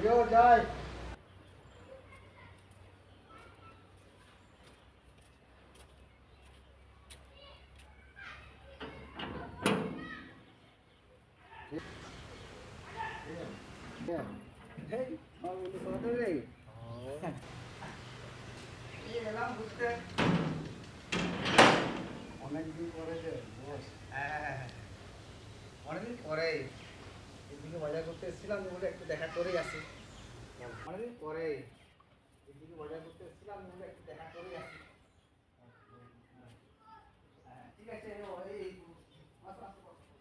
যাই। অনেকদিন পরে যে বস। হ্যাঁ, অনেকদিন পরে এদিকে বাজার করতে এসেছিলাম বলে একটু দেখা করেই আসি। অনেকদিন পরে এদিকে বাজার করতে এসেছিলাম বলে একটু দেখা করেই আসি। হ্যাঁ, ঠিক আছে ওই আসো, আসো, আসো।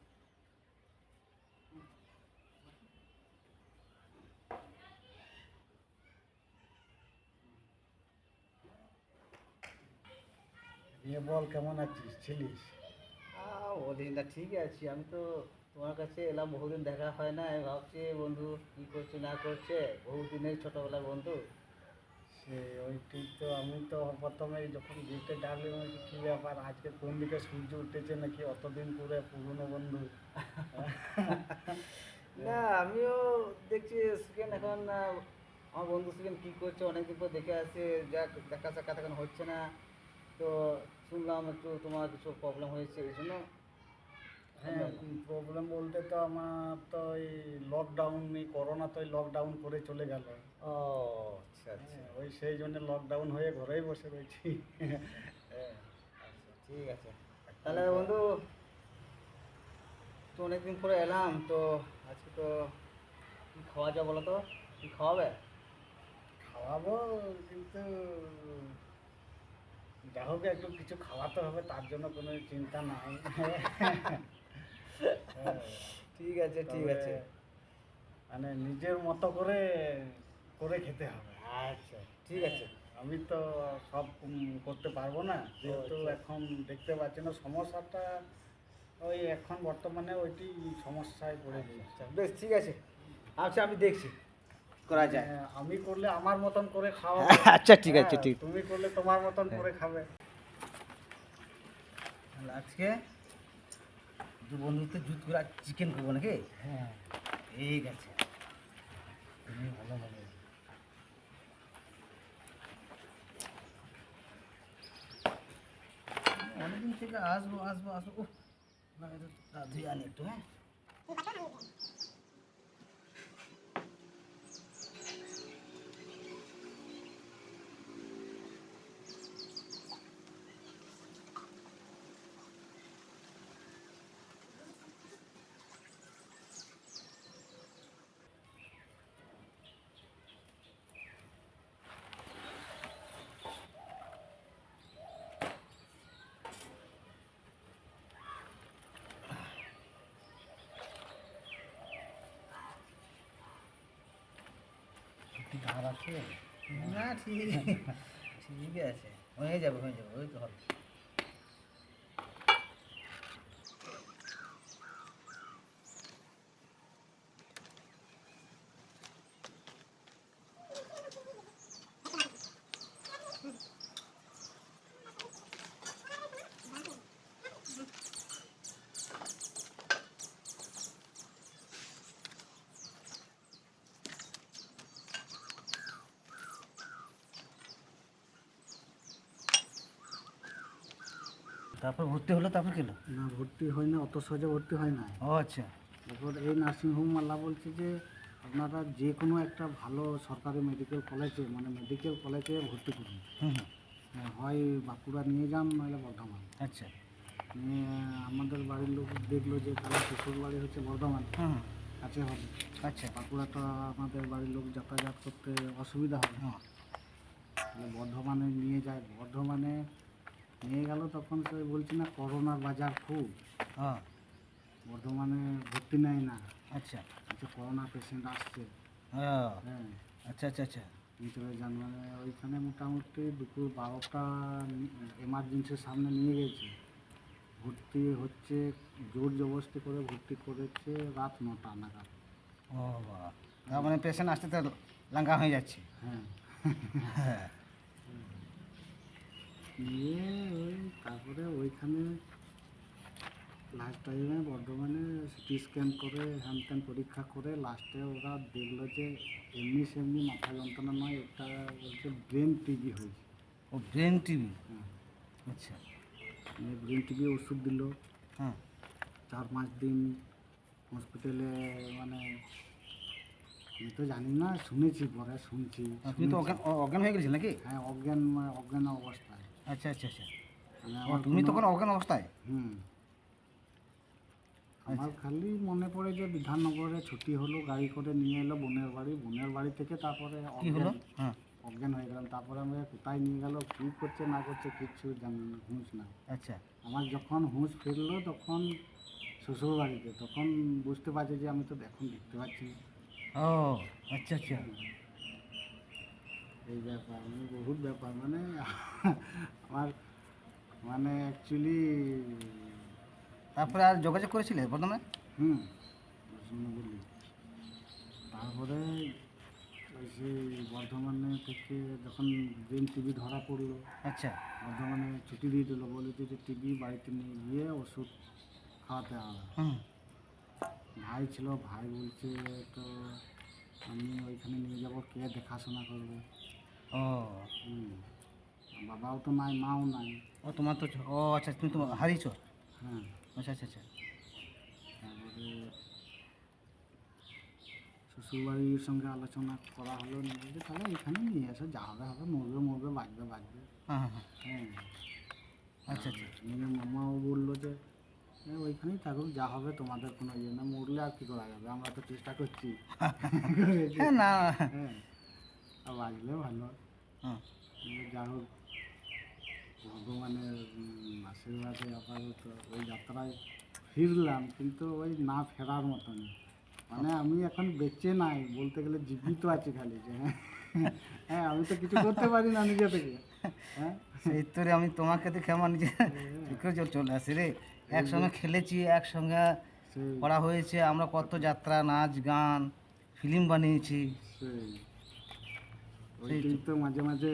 নিয়ে বল, কেমন আছিস? ছিলিস? ওদিনটা ঠিকই আছি। আমি তো তোমার কাছে এলাম, বহুদিন দেখা হয় না। আমি ভাবছি বন্ধু কী করছে না করছে, বহুদিনের ছোটোবেলার বন্ধু। সে ওইটাই তো, আমি তো প্রথমে যখন গেটে ডাকলাম আমি কী ব্যাপার, আজকে কোন দিকে সূর্য উঠেছে নাকি অতদিন পরে পুরনো বন্ধু। না, আমিও দেখছি সুখেন এখন আমার বন্ধু সুখেন কী করছে, অনেকদিন পর দেখে আসছে, যাক দেখা সাক্ষাৎ এখন হচ্ছে না। তো শুনলাম একটু তোমার কিছু প্রবলেম হয়েছে, এই জন্য ফোন হ্যাঁ, করলাম। প্রবলেম বলতে তো আমার তো এই লকডাউন, এই করোনা তো লকডাউন করে চলে গেল। ও আচ্ছা আচ্ছা। হ্যাঁ, ওই সেই জন্য লকডাউন হয়ে ঘরেই বসে রয়েছি। হ্যাঁ, আচ্ছা ঠিক আছে। এখন তাহলে বন্ধু, তো অনেকদিন পরে এলাম তো, আজকে তো কী খাওয়া যায় বলো তো, কী খাওয়াবে? খাওয়াবো, কিন্তু যা হোক একটু কিছু খাওয়াতে হবে, তার জন্য কোনো চিন্তা নাই। হ্যাঁ, ঠিক আছে ঠিক তবে আছে। মানে নিজের মতো করে করে খেতে হবে। আচ্ছা ঠিক হ্যাঁ, আছে। আমি তো সব করতে পারবো না, যেহেতু আচ্ছা এখন দেখতে পাচ্ছি না সমস্যাটা, ওই এখন বর্তমানে ওইটি সমস্যায় পড়ে গেছি। আচ্ছা বেশ ঠিক আছে। আচ্ছা আমি দেখছি করা যায়। হ্যাঁ, আমি করলে আমার মতন করে খাওয়াবো। আচ্ছা ঠিক আছে হ্যাঁ, ঠিক। তুমি করলে তোমার মতন করে খাবে। তাহলে আজকে দু বন্ধুতে জুত করে চিকেন করবো নাকি? হ্যাঁ, ঠিক আছে। তুমি ভালো হবে। অনেকদিন থেকে আসবো আসবো আসবো, উফ, না এটা ধুয়ে আনি একটু। হ্যাঁ একটু ধার আছে। না ঠিক ঠিক আছে, হয়ে যাবে হয়ে যাবে, ওই তো হবে। তারপর ভর্তি হলো, তারপর কেলো? না, ভর্তি হয় না, অত সহজে ভর্তি হয় না। ও আচ্ছা। তারপর এই নার্সিংহোম মাল্লা বলছে যে আপনারা যে কোনো একটা ভালো সরকারি মেডিকেল কলেজে, মানে মেডিকেল কলেজে ভর্তি করুন। হুম হুম। হ্যাঁ, হয় বাঁকুড়া নিয়ে যান, নইলে বর্ধমান আচ্ছা। নিয়ে। আমাদের বাড়ির লোক দেখলো যে তাহলে শ্বশুর বাড়ি হচ্ছে বর্ধমান, হুম কাছে হবে। আচ্ছা। বাঁকুড়াটা আমাদের বাড়ির লোক যাতায়াত করতে অসুবিধা হবে। হুম তাহলে বর্ধমানে নিয়ে যায়, বর্ধমানে নিয়ে গেল, তখন সে বলছে না করোনার বাজার খুব, হ্যাঁ বর্ধমানে ভর্তি নেয় না, আচ্ছা। যে করোনা পেশেন্ট আসছে। হ্যাঁ হ্যাঁ, আচ্ছা আচ্ছা আচ্ছা। ভিতরে যান, মানে ওইখানে মোটামুটি দুপুর 12টা এমার্জেন্সির সামনে নিয়ে গেছে, ভর্তি হচ্ছে, জোর জবরদস্তি করে ভর্তি করেছে রাত 9টা নাগাদ। ও বাবা, তার মানে পেশেন্ট আসতে তো লাঙ্গা হয়ে যাচ্ছে। হ্যাঁ, হ্যাঁ নিয়ে ওই তারপরে ওইখানে লাস্ট টাইমে বর্ধমানে সিটি স্ক্যান করে হ্যান ত্যান পরীক্ষা করে লাস্টে ওরা দেখলো যে এমনি সেমনি মাথা যন্ত্রণা নয়, একটা বলছে ব্রেন টিবি হয়েছে। ও ব্রেন টিভি। হ্যাঁ, আচ্ছা। ব্রেন টিবি ওষুধ দিল হ্যাঁ। 4-5 দিন হসপিটালে, মানে আমি তো জানি না, শুনেছি, পরে শুনছি। আপনি তো অজ্ঞান অজ্ঞান হয়ে গেছেন নাকি? হ্যাঁ, অজ্ঞান, অজ্ঞান অবস্থায়। আচ্ছা আচ্ছা আচ্ছা। মানে ও আমার তুমি কোনো- তখন অজ্ঞান অবস্থায়? হুম, আমার খালি মনে পড়ে যে বিধাননগরে ছুটি হলো, গাড়ি করে নিয়ে এলো বোনের বাড়ি থেকে, তারপরে কি হলো? অজ্ঞান হ্যাঁ। অজ্ঞান হয়ে গেলাম। তারপরে আমরা কোথায় নিয়ে গেল, কী করছে না করছে কিচ্ছু জানি না, হুঁশ না। আচ্ছা। আমার যখন হুঁশ ফিরলো তখন শ্বশুর বাড়িতে, তখন বুঝতে পারছি যে আমি তো এখন দেখতে পাচ্ছি না। ও আচ্ছা আচ্ছা। এই ব্যাপার, মানে বহুত ব্যাপার, মানে আমার, মানে অ্যাকচুয়ালি, তারপরে আর যোগাযোগ করেছিলে প্রথমে? হুম, শুনে বলি। তারপরে ওই সেই বর্ধমানে থেকে যখন ব্রেন টিবি ধরা পড়লো, আচ্ছা। বর্ধমানে ছুটি দিয়ে দিল, বলে যে টিবি বাড়িতে নিয়ে গিয়ে ওষুধ খাওয়াতে হবে। হুম। ভাই ছিল, ভাই বলছে তো আমি ওইখানে নিয়ে যাব, কে দেখাশোনা করবে। ও। হুম, বাবাও তো নাই, মাও নাই। ও তোমার তো ও আচ্ছা, তুমি তো হারিয়েছো। হ্যাঁ, আচ্ছা আচ্ছা আচ্ছা। তারপরে শ্বশুরবাড়ির সঙ্গে আলোচনা করা হলো, নিয়ে যে তাহলে এখানে নিয়ে এসো, যা হবে হবে, মরবে মরবে, বাঁচবে বাঁচবে। হ্যাঁ হ্যাঁ হ্যাঁ। হ্যাঁ, আচ্ছা আচ্ছা। নিয়ে মামাও বললো যে ওইখানেই থাকুক, যা হবে তোমাদের কোনো ইয়ে না, মরলে আর কী করা যাবে, আমরা তো চেষ্টা করছি। হ্যাঁ না। হ্যাঁ, আর বাঁচলে ভালো। হ্যাঁ। যা হোক, ভগবানের আশীর্বাদে আপাতত ওই যাত্রায় ফিরলাম, কিন্তু ওই না ফেরার মতন। মানে আমি এখন বেঁচে নাই বলতে গেলে, জীবিত আছি খালি, যে হ্যাঁ, হ্যাঁ, আমি তো কিছু করতে পারি না নিজে থেকে। হ্যাঁ, সেই তোরে আমি তোমাকে দেখে আমার নিজে চলে আসি রে। একসঙ্গে খেলেছি, একসঙ্গে সেই করা হয়েছে, আমরা কত যাত্রা, নাচ গান, ফিল্ম বানিয়েছি। সেই ওইটাই তো মাঝে মাঝে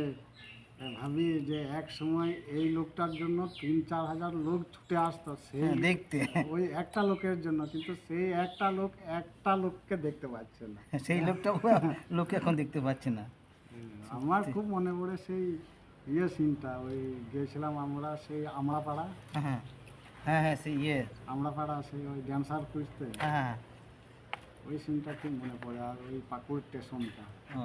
ভাবি যে এক সময় এই লোকটার জন্য 3-4 হাজার লোক ছুটে আসতো সেই হ্যাঁ, দেখতে। ওই একটা লোকের জন্য, কিন্তু সেই একটা লোককে দেখতে পাচ্ছে না। সেই লোকটা লোকে এখন দেখতে পাচ্ছে না। আমার খুব মনে পড়ে সেই সিনটা, ওই গিয়েছিলাম আমরা সেই আমড়াপাড়া, হ্যাঁ হ্যাঁ হ্যাঁ হ্যাঁ সেই আমড়াপাড়া সেই ওই ড্যান্সার খুঁজতে, হ্যাঁ হ্যাঁ। ওই সিনটা খুব মনে পড়ে। আর ওই পাকুড় স্টেশনটা, ও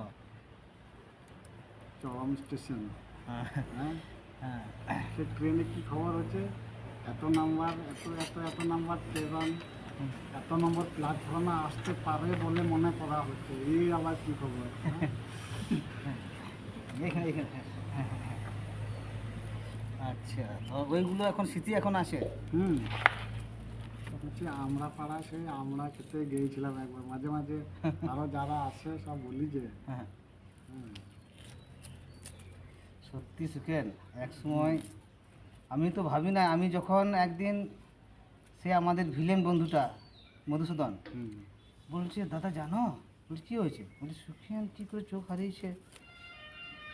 চরম স্টেশন, হ্যাঁ হ্যাঁ, হ্যাঁ। সে ট্রেনে কি খবর হচ্ছে, এত নাম্বার, এত নাম্বার ট্রেন, এত নম্বর প্ল্যাটফর্মে আসতে পারে বলে মনে করা হচ্ছে, এই আবার কি খবর, হ্যাঁ? এখানে এখানে হ্যাঁ, হ্যাঁ, হ্যাঁ। আচ্ছা, তো ওইগুলো এখন স্মৃতি এখন আসে। হুম, হচ্ছে আমরা পাড়া, সেই আমরা খেতে গিয়েছিলাম একবার, মাঝে মাঝে আরও যারা আসে সব বলি যে হ্যাঁ। হুম, সত্যি সুখেন, এক সময় আমি তো ভাবি না, আমি যখন একদিন সে আমাদের ভিলেন বন্ধুটা মধুসূদন হুম, বলছে, দাদা জানো, বলছি কী হয়েছে? বলছি সুখেন কী করে চোখ হারিয়েছে।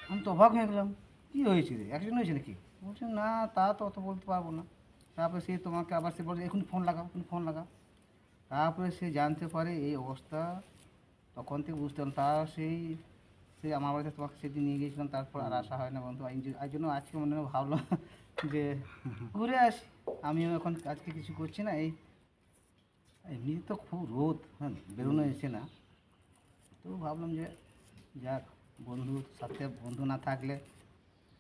আমি তো অবাক হয়ে গেলাম, কী হয়েছে রে, অ্যাক্সিডেন্ট হয়েছে নাকি? বলছে না, তা তো অত বলতে পারবো না। তারপরে সে তোমাকে আবার সে বলছে এখন ফোন লাগাও, এখন ফোন লাগাও। তারপরে সে জানতে পারে এই অবস্থা, তখন থেকে বুঝতে পারলাম। তার সেই আমার বাড়িতে তোমাকে সেদিন নিয়ে গিয়েছিলাম, তারপর আর আসা হয় না বন্ধু। এই জন্য আজকে মনে হয় ভাবলাম যে ঘুরে আসি। আমিও এখন আজকে কিছু করছি না, এই এমনি তো খুব রোদ, হ্যাঁ, বেরোনো এসে না, তো ভাবলাম যে যাক, বন্ধুর সাথে বন্ধু না থাকলে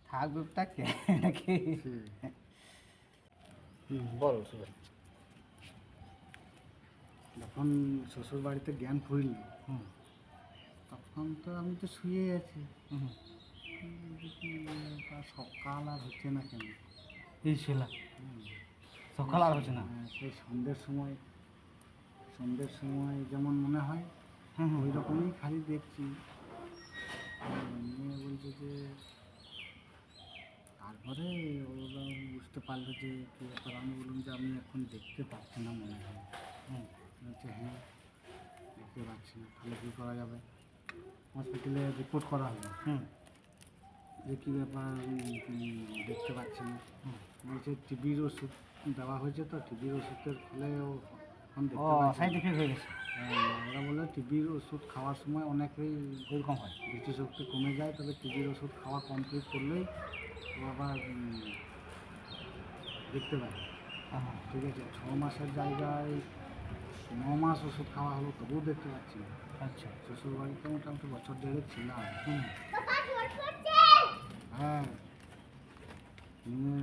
থাকবেটা কে নাকি? সেই। বল সুখেন। যখন শ্বশুর বাড়িতে জ্ঞান ফিরল, হুম তখন তো আমি তো শুয়ে আছি। হুম। তা সকাল আর হচ্ছে না কেন? এই ছিল হুম, সকাল আর হচ্ছে না। সেই সন্ধ্যের সময় যেমন মনে হয়, হুম হুম। ওই রকমই খালি দেখছি। মেয়ে বলছে যে, তারপরে ওরা বুঝতে পারলো যে কী ব্যাপার। আমি বললাম যে আমি এখন দেখতে পাচ্ছি না মনে হয়। হুম বলছে হ্যাঁ, দেখতে পাচ্ছি না, তাহলে কী করা যাবে? হসপিটালে রিপোর্ট করা হলো হুম যে কী ব্যাপার, দেখতে পাচ্ছি না। হুম। বলছে টিবির ওষুধ দেওয়া হয়েছে তো টিবির ওষুধের ফলে ও এখন ও দেখতে পাচ্ছি সাইড এফেক্ট হয়ে গেছে, ওরা বলে টিবির ওষুধ খাওয়ার সময় অনেকেই ওইরকম হয়। দৃষ্টিশক্তি কমে যায়, তবে টিবির ওষুধ খাওয়া কমপ্লিট করলেই ও আবার দেখতে পায়। হ্যাঁ হ্যাঁ, ঠিক আছে, 6 মাসের জায়গায় 9 মাস ওষুধ খাওয়া হলো তবুও দেখতে পাচ্ছি না। আচ্ছা। শ্বশুরবাড়িতে মোটামুটি বছর 1.5 ছিলাম। হুম। হ্যাঁ, নিয়ে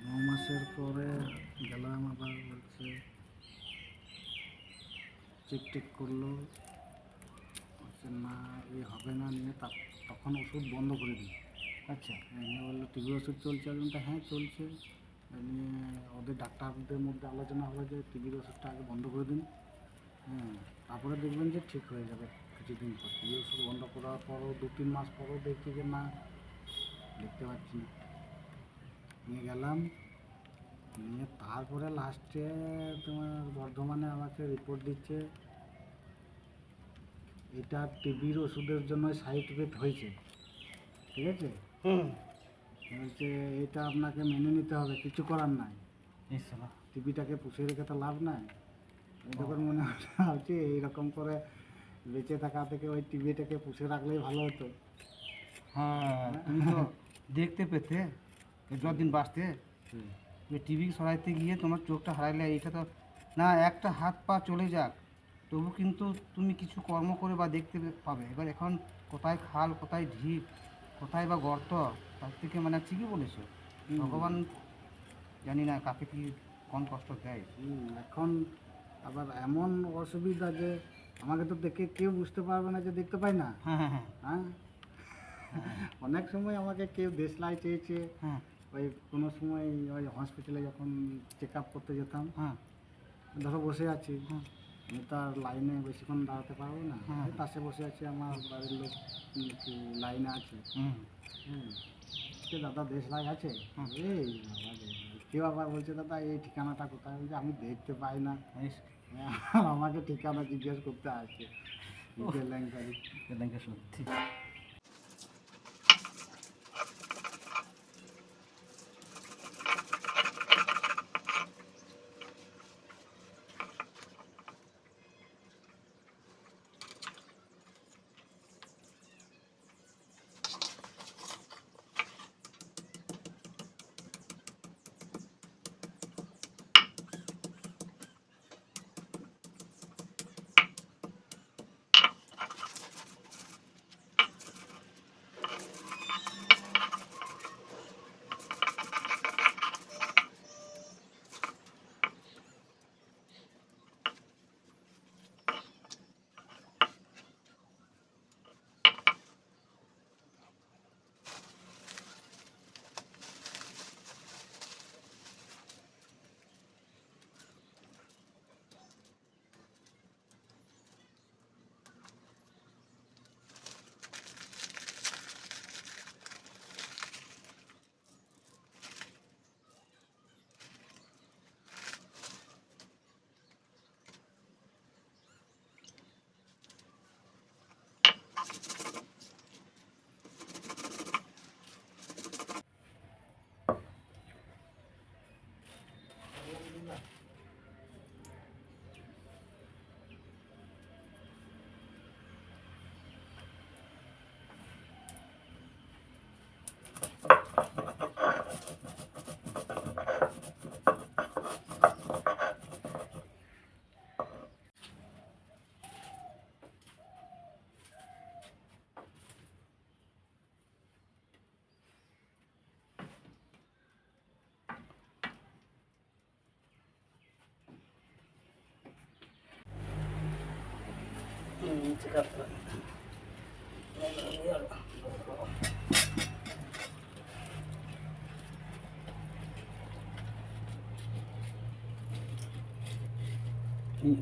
9 মাসের পরে গেলাম, আবার বলছে চেক টেক করলো, বলছে না এ হবে না, নিয়ে তখন ওষুধ বন্ধ করে দিই। আচ্ছা। নিয়ে বললো টিবি ওষুধ চলছে, আমি বললাম, হ্যাঁ চলছে। নিয়ে ওদের ডাক্তারদের মধ্যে আলোচনা হলো যে টিবির ওষুধটা আগে বন্ধ করে দিন, হ্যাঁ তারপরে দেখবেন যে ঠিক হয়ে যাবে কিছুদিন পর। টিবি ওষুধ বন্ধ করার পরও 2-3 মাস পরও দেখছি যে না, দেখতে পাচ্ছি না। নিয়ে গেলাম, নিয়ে তারপরে লাস্টে তোমার বর্ধমানে আমাকে রিপোর্ট দিচ্ছে এটা টিবির ওষুধের জন্য সাইড এফেক্ট হয়েছে। ঠিক আছে, হুম। বলছে এটা আপনাকে মেনে নিতে হবে, কিছু করার নাই, ইসলা। টিবিটাকে পুষে রেখে তো লাভ নাই। আমি তখন মনে হচ্ছে এইরকম করে বেঁচে থাকা থেকে ওই টিবিটাকে পুষে রাখলেই ভালো হতো। হ্যাঁ, তুমি তো দেখতে পেতে যতদিন বাঁচতে, ওই টিভি সরাইতে গিয়ে তোমার চোখটা হারাইলে এটা তো না, একটা হাত পা চলে যাক তবু কিন্তু তুমি কিছু কর্ম করে বা দেখতে পাবে। এবার এখন কোথায় খাল, কোথায় ঢিপ, কোথায় বা গর্ত, তার থেকে মানে ঠিকই বলেছো, ভগবান জানি না কাকে কি কোন কষ্ট দেয়। এখন আবার এমন অসুবিধা যে আমাকে তো দেখে কেউ বুঝতে পারবে না যে দেখতে পাই না। হ্যাঁ হ্যাঁ হ্যাঁ হ্যাঁ, অনেক সময় আমাকে কেউ দেশলাই চেয়েছে। হ্যাঁ ওই কোনো সময় ওই হসপিটালে যখন চেক আপ করতে যেতাম, হ্যাঁ ধরো বসে আছি, হ্যাঁ আমি তো আর লাইনে বেশিক্ষণ দাঁড়াতে পারবো না, হ্যাঁ। ওই পাশে বসে আছি, আমার বাড়ির লোক লাইনে আছে। হুম হ্যাঁ, কে দাদা দেশলাই আছে? হুম। এই বাবা রে, কেউ আবার বলছে দাদা এই ঠিকানাটা কোথায়? বলছে আমি দেখতে পাই না। ইস, আর আমাকে ঠিকানা জিজ্ঞেস করতে আসছে, কেলেঙ্কারি। কেলেঙ্কারি সত্যি।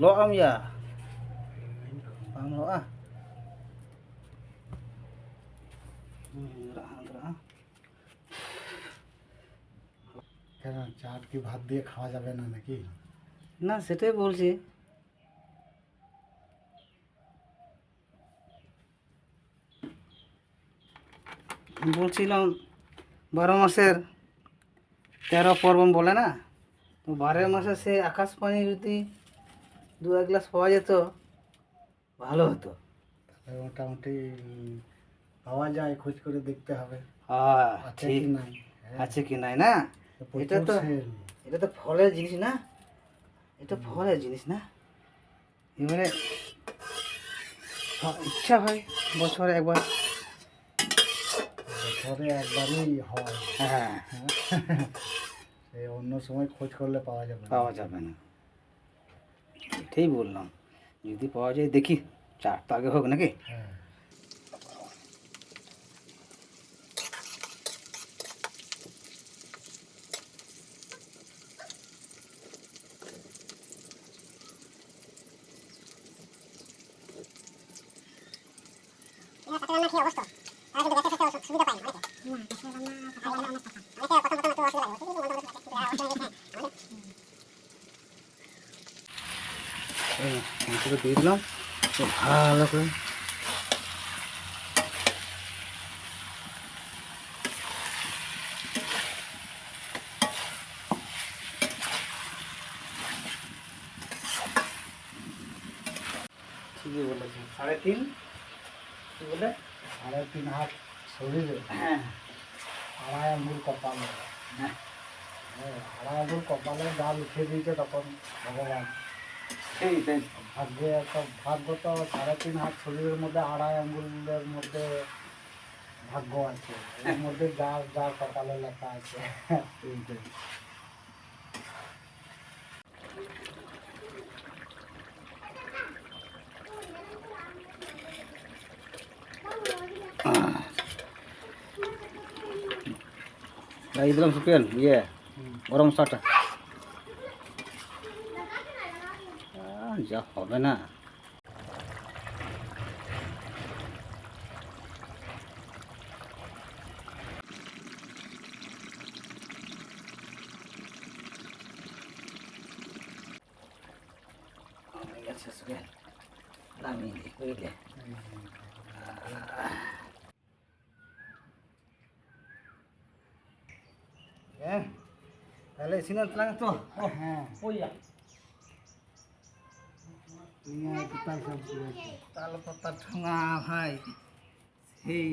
Lo am ya? Bang lo ah. কেন চাট কি ভাত দিয়ে খাওয়া যাবে না নাকি? না সেটাই বলছি। বলছিলাম 12 মাসের তেরো পার্বণ বলে না, তো 12 মাসে সে আকাশ পানি যদি 2-1 গ্লাস পাওয়া যেত ভালো হতো। তাহলে মোটামুটি পাওয়া যায়, খোঁজ করে দেখতে হবে হ্যাঁ আছে ঠিক কি নাই। হ্যাঁ, আছে কি নাই না। এটা প্রচুর তো সেল। এটা তো ফলের জিনিস না, এটা ফলের জিনিস না। এবারে ইচ্ছা হয় বছরে একবার। বছরে একবারই হয়। হ্যাঁ হ্যাঁ। এই অন্য সময় খোঁজ করলে পাওয়া যাবে না। পাওয়া যাবে না, এটাই বললাম। যদি পাওয়া যায় দেখি, 4 তো আগে হোক নাকি। হ্যাঁ। এই মাংসটা দিয়ে দিলাম তো ভালো করে। ঠিকই বলেছেন, 3.5 কি বলে, 3.5 হাত শরীরে হ্যাঁ 2.5 আঙ্গুল কপালে। হ্যাঁ হ্যাঁ, 2.5 আঙ্গুল কপালে ডাল উঠিয়ে দিয়েছে তখন ভগবান। সেই তাই। ভাগ্যে একটা ভাগ্য তো 3.5 হাত শরীরের মধ্যে 2.5 আঙ্গুলের মধ্যে ভাগ্য আছে, এর মধ্যে যার যার কপালে লেখা আছে। এইটাই। লাগিয়ে দিলাম সুপেন ইয়ে গরম মশলাটা। যা হবে না। হয়ে গেছে সুপেন, নামিয়ে দিই বুঝলে। হ্যাঁ তাহলে সিনার লাগে তো। হ্যাঁ, ওই পেঁয়াজ কোথায় সব দিয়েছে? তাল পাতা ঠোঙা ভাই, সেই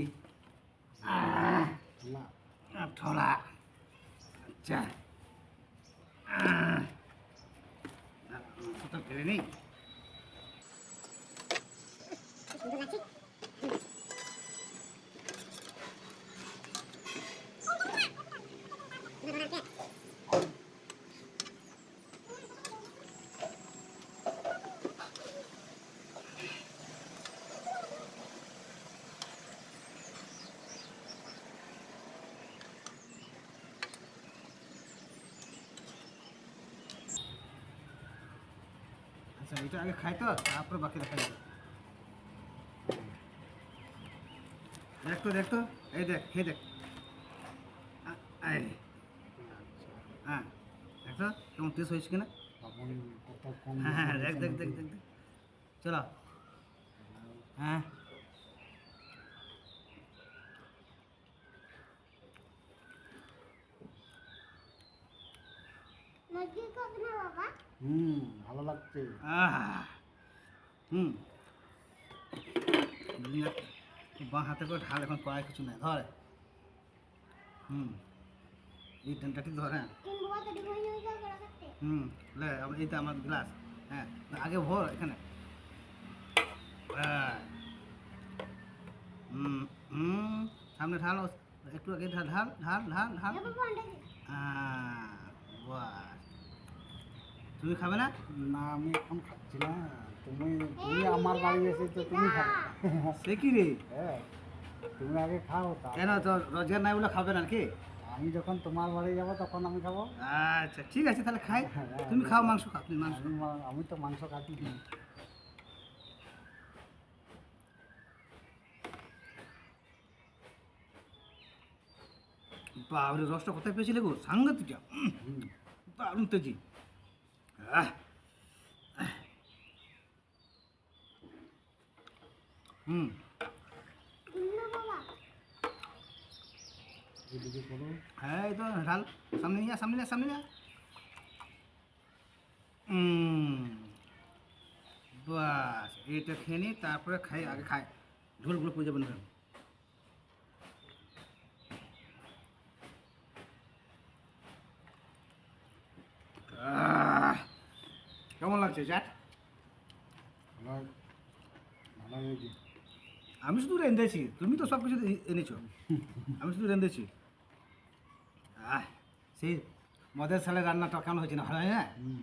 না, ঠোলা। আচ্ছা মাংসটা ফেলে নিই। আচ্ছা এটা আগে খাই তো, তারপরে বাকি দেখা যাবে। দেখ তো এই দেখ, খেয়ে দেখ। এই হ্যাঁ দেখ তো কেমন টেস্ট হয়েছে কিনা। তখন কত কম হ্যাঁ হ্যাঁ দেখ দেখ দেখ দেখ দেখ। চলো হ্যাঁ ভালো লাগছে। আহ হুম বাঁ হাতে করে ঢাল, এখন কড়াই কিছু নেই, ধরে এই টেনটা ঠিক ধরে। লে এই তো আমার গ্লাস। হ্যাঁ আগে ভর এখানে। সামনে ঢাল, একটু আগে ঢাল ঢাল ঢাল ঢাল ঢাল। বাস, তুমি খাবে না? না, আমি এখন খাচ্ছি না। তুমি তুমি আমার বাড়ি এসেছো, তুমি খাবে। সে কি রে, হ্যাঁ, তুমি আগে খাও কেন তো রোজগার নাই বলে খাবে না কি? আমি যখন তোমার বাড়ি যাবো তখন আমি খাবো। আচ্ছা ঠিক আছে তাহলে খাই। হ্যাঁ, তুমি খাও মাংস, খাও তুমি মাংস। আমি তো মাংস খাচ্ছি। বাবরে রসটা কোথায় পেয়েছিলে গো, সাংঘাতিক দারুণ তেজি। হুম যদি এদিকে করো। হ্যাঁ এই তো ঢাল, সামনে নিয়ে আয়, সামনে নিয়ে আয়, সামনে নিয়ে আয়। বাস এইটা খেয়ে নি, তারপরে খাই, আগে খাই, ঝোলগুলো পুজো যাবেন না। কেমন লাগছে চ্যাট? ভালো ভালো হয়েছে। আমি শুধু রেঁধেছি, তুমি তো সব কিছু এনেছো, আমি শুধু রেঁধেছি। সেই মদের সালে রান্নাটা কেমন হয়েছে না, ভালো হয় না? হুম